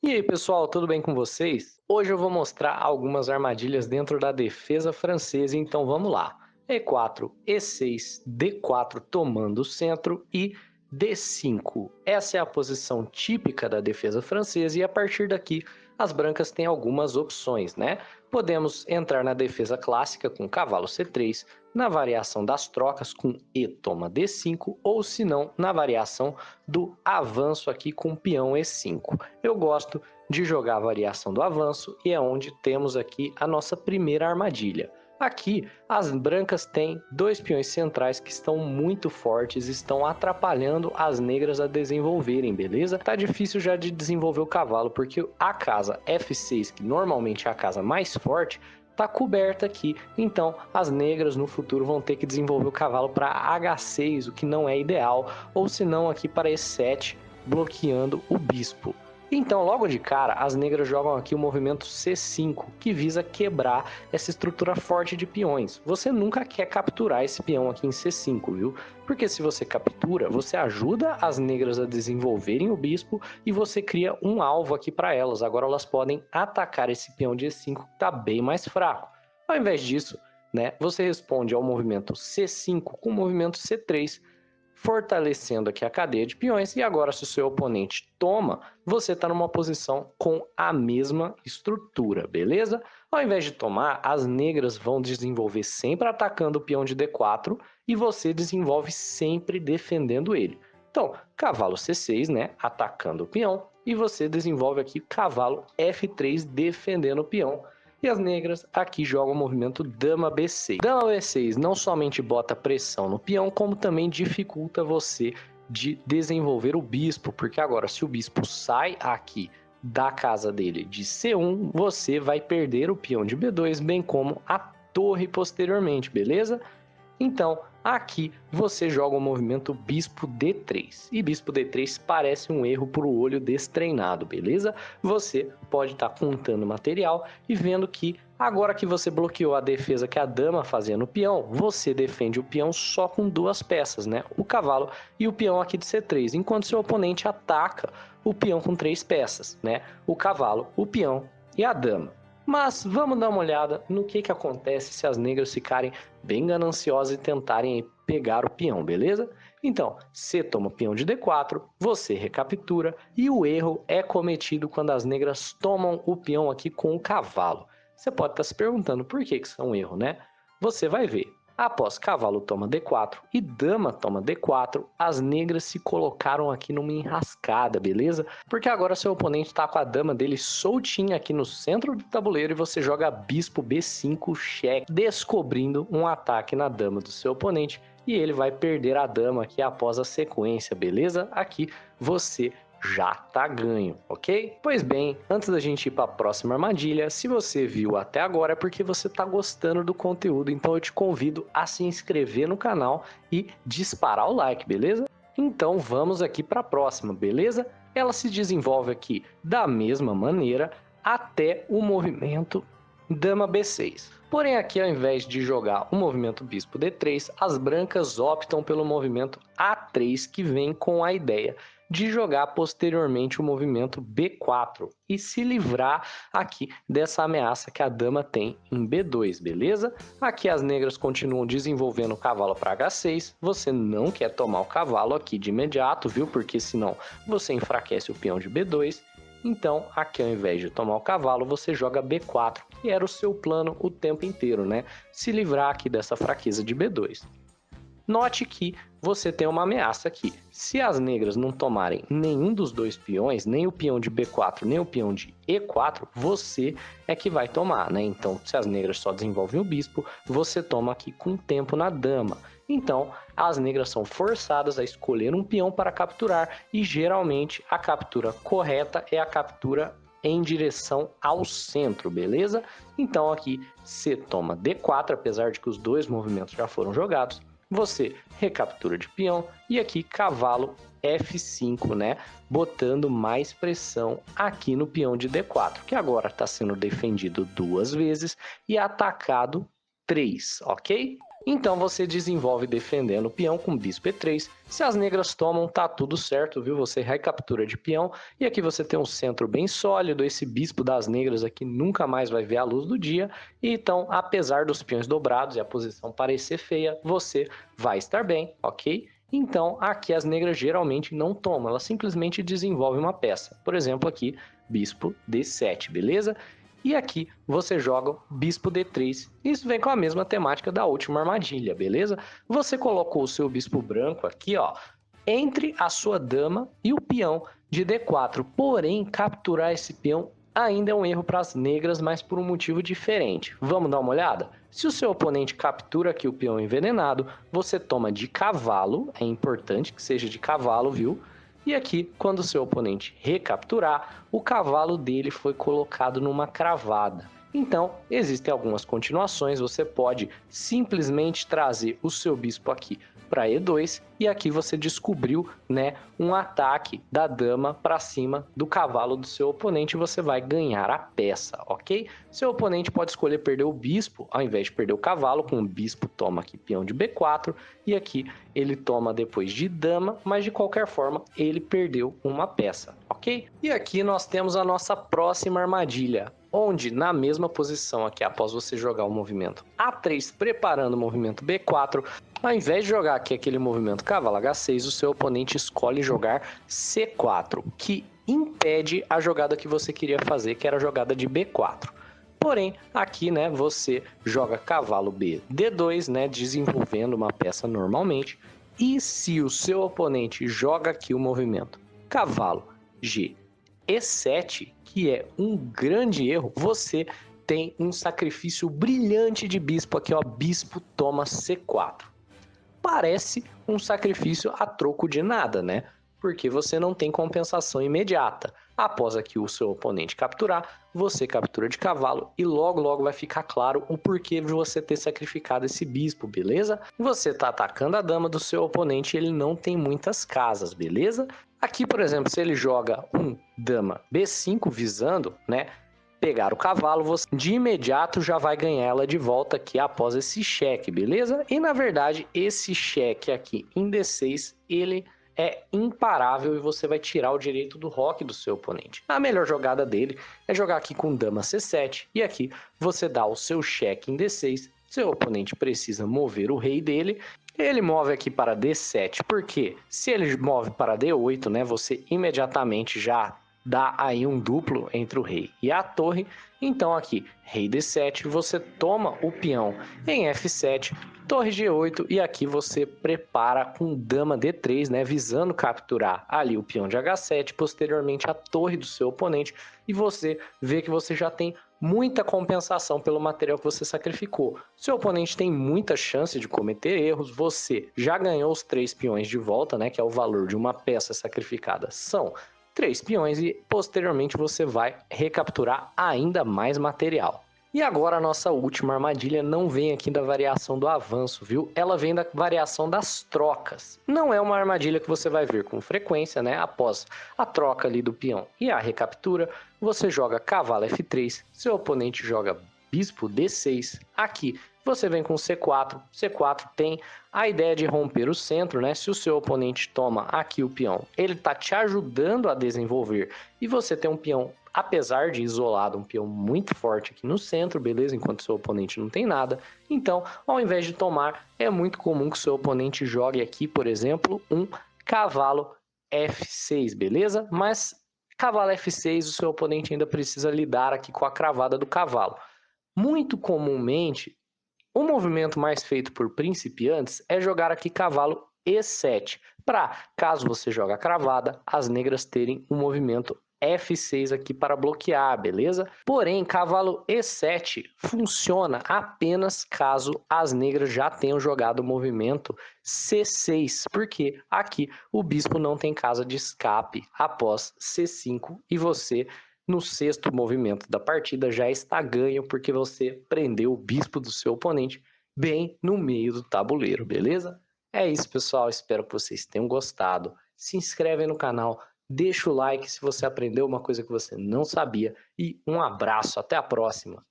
E aí, pessoal, tudo bem com vocês? Hoje eu vou mostrar algumas armadilhas dentro da defesa francesa, então vamos lá. E4, E6, D4 tomando o centro e D5. Essa é a posição típica da defesa francesa e a partir daqui as brancas têm algumas opções, né? Podemos entrar na defesa clássica com cavalo C3, na variação das trocas com E toma D5 ou se não na variação do avanço aqui com peão E5. Eu gosto de jogar a variação do avanço e é onde temos aqui a nossa primeira armadilha. Aqui, as brancas têm dois peões centrais que estão muito fortes e estão atrapalhando as negras a desenvolverem, beleza? Tá difícil já de desenvolver o cavalo, porque a casa F6, que normalmente é a casa mais forte, tá coberta aqui. Então, as negras no futuro vão ter que desenvolver o cavalo para H6, o que não é ideal, ou se não aqui para E7, bloqueando o bispo. Então, logo de cara, as negras jogam aqui o movimento C5, que visa quebrar essa estrutura forte de peões. Você nunca quer capturar esse peão aqui em C5, viu? Porque se você captura, você ajuda as negras a desenvolverem o bispo e você cria um alvo aqui para elas. Agora elas podem atacar esse peão de E5 que está bem mais fraco. Ao invés disso, né, você responde ao movimento C5 com o movimento C3, fortalecendo aqui a cadeia de peões, e agora se o seu oponente toma, você está numa posição com a mesma estrutura, beleza? Ao invés de tomar, as negras vão desenvolver sempre atacando o peão de D4 e você desenvolve sempre defendendo ele. Então, cavalo C6, né, atacando o peão, e você desenvolve aqui cavalo F3 defendendo o peão. E as negras aqui jogam o movimento dama B6. Dama B6 não somente bota pressão no peão, como também dificulta você de desenvolver o bispo, porque agora se o bispo sai aqui da casa dele de C1, você vai perder o peão de B2, bem como a torre posteriormente, beleza? Então, aqui você joga o movimento bispo D3. E bispo D3 parece um erro para o olho destreinado, beleza? Você pode estar contando material e vendo que agora que você bloqueou a defesa que a dama fazia no peão, você defende o peão só com duas peças, né? O cavalo e o peão aqui de C3, enquanto seu oponente ataca o peão com três peças, né? O cavalo, o peão e a dama. Mas vamos dar uma olhada no que acontece se as negras ficarem bem gananciosas e tentarem pegar o peão, beleza? Então, você toma o peão de D4, você recaptura e o erro é cometido quando as negras tomam o peão aqui com o cavalo. Você pode estar se perguntando por que isso é um erro, né? Você vai ver. Após cavalo toma D4 e dama toma D4, as negras se colocaram aqui numa enrascada, beleza? Porque agora seu oponente está com a dama dele soltinha aqui no centro do tabuleiro e você joga bispo B5 cheque, descobrindo um ataque na dama do seu oponente e ele vai perder a dama aqui após a sequência, beleza? Aqui você já tá ganho, ok? Pois bem, antes da gente ir para a próxima armadilha, se você viu até agora é porque você tá gostando do conteúdo, então eu te convido a se inscrever no canal e disparar o like, beleza? Então vamos aqui para a próxima, beleza? Ela se desenvolve aqui da mesma maneira até o movimento dama B6. Porém aqui ao invés de jogar o movimento bispo D3, as brancas optam pelo movimento A3 que vem com a ideia de jogar posteriormente o movimento B4 e se livrar aqui dessa ameaça que a dama tem em B2, beleza? Aqui as negras continuam desenvolvendo o cavalo para H6, você não quer tomar o cavalo aqui de imediato, viu? Porque senão você enfraquece o peão de B2. Então, aqui ao invés de tomar o cavalo, você joga B4, que era o seu plano o tempo inteiro, né? Se livrar aqui dessa fraqueza de B2. Note que você tem uma ameaça aqui. Se as negras não tomarem nenhum dos dois peões, nem o peão de B4, nem o peão de E4, você é que vai tomar, né? Então, se as negras só desenvolvem o bispo, você toma aqui com tempo na dama. Então, as negras são forçadas a escolher um peão para capturar e geralmente a captura correta é a captura em direção ao centro, beleza? Então aqui você toma D4, apesar de que os dois movimentos já foram jogados, você recaptura de peão e aqui cavalo F5, né? Botando mais pressão aqui no peão de D4, que agora está sendo defendido duas vezes e atacado 3, ok? Então você desenvolve defendendo o peão com bispo E3. Se as negras tomam, tá tudo certo, viu? Você recaptura de peão e aqui você tem um centro bem sólido. Esse bispo das negras aqui nunca mais vai ver a luz do dia. E então, apesar dos peões dobrados e a posição parecer feia, você vai estar bem, ok? Então, aqui as negras geralmente não tomam, elas simplesmente desenvolvem uma peça. Por exemplo, aqui, bispo D7, beleza? E aqui você joga bispo D3. Isso vem com a mesma temática da última armadilha, beleza? Você colocou o seu bispo branco aqui, ó, entre a sua dama e o peão de D4. Porém, capturar esse peão ainda é um erro para as negras, mas por um motivo diferente. Vamos dar uma olhada? Se o seu oponente captura aqui o peão envenenado, você toma de cavalo, é importante que seja de cavalo, viu? E aqui, quando o seu oponente recapturar, o cavalo dele foi colocado numa cravada. Então, existem algumas continuações, você pode simplesmente trazer o seu bispo aqui para E2 e aqui você descobriu, né, um ataque da dama para cima do cavalo do seu oponente e você vai ganhar a peça, ok? Seu oponente pode escolher perder o bispo ao invés de perder o cavalo, com o bispo toma aqui peão de B4 e aqui ele toma depois de dama, mas de qualquer forma ele perdeu uma peça, ok? E aqui nós temos a nossa próxima armadilha, onde na mesma posição aqui, após você jogar o movimento A3 preparando o movimento B4, ao invés de jogar aqui aquele movimento cavalo H6, o seu oponente escolhe jogar C4, que impede a jogada que você queria fazer, que era a jogada de B4. Porém, aqui, né, você joga cavalo B, D2, né, desenvolvendo uma peça normalmente. E se o seu oponente joga aqui o movimento cavalo G, E7, que é um grande erro, você tem um sacrifício brilhante de bispo aqui, ó, bispo toma C4. Parece um sacrifício a troco de nada, né? Porque você não tem compensação imediata. Após aqui o seu oponente capturar, você captura de cavalo e logo vai ficar claro o porquê de você ter sacrificado esse bispo, beleza? Você tá atacando a dama do seu oponente e ele não tem muitas casas, beleza? Aqui, por exemplo, se ele joga um dama B5 visando, né, pegar o cavalo, você de imediato já vai ganhar ela de volta aqui após esse cheque, beleza? E na verdade, esse cheque aqui em D6, ele é imparável e você vai tirar o direito do roque do seu oponente. A melhor jogada dele é jogar aqui com dama C7 e aqui você dá o seu cheque em D6. Seu oponente precisa mover o rei dele. Ele move aqui para D7, porque se ele move para D8, né, você imediatamente já dá aí um duplo entre o rei e a torre. Então aqui, rei D7, você toma o peão em F7, torre G8 e aqui você prepara com dama D3, né, visando capturar ali o peão de H7, posteriormente a torre do seu oponente, e você vê que você já tem muita compensação pelo material que você sacrificou. Seu oponente tem muita chance de cometer erros, você já ganhou os 3 peões de volta, né, que é o valor de uma peça sacrificada, são 3 peões e posteriormente você vai recapturar ainda mais material. E agora a nossa última armadilha não vem aqui da variação do avanço, viu? Ela vem da variação das trocas. Não é uma armadilha que você vai ver com frequência, né? Após a troca ali do peão e a recaptura, você joga cavalo F3, seu oponente joga bispo D6. Aqui você vem com C4, C4 tem a ideia de romper o centro, né? Se o seu oponente toma aqui o peão, ele está te ajudando a desenvolver e você tem um peão, apesar de isolado, um peão muito forte aqui no centro, beleza? Enquanto seu oponente não tem nada. Então, ao invés de tomar, é muito comum que o seu oponente jogue aqui, por exemplo, um cavalo F6, beleza? Mas cavalo F6, o seu oponente ainda precisa lidar aqui com a cravada do cavalo. Muito comumente, o movimento mais feito por principiantes é jogar aqui cavalo E7, para, caso você jogue a cravada, as negras terem um movimento F6 aqui para bloquear, beleza? Porém, cavalo E7 funciona apenas caso as negras já tenham jogado o movimento C6, porque aqui o bispo não tem casa de escape após C5 e você, no sexto movimento da partida, já está ganho porque você prendeu o bispo do seu oponente bem no meio do tabuleiro, beleza? É isso, pessoal. Espero que vocês tenham gostado. Se inscreve no canal, deixa o like se você aprendeu uma coisa que você não sabia e um abraço, até a próxima!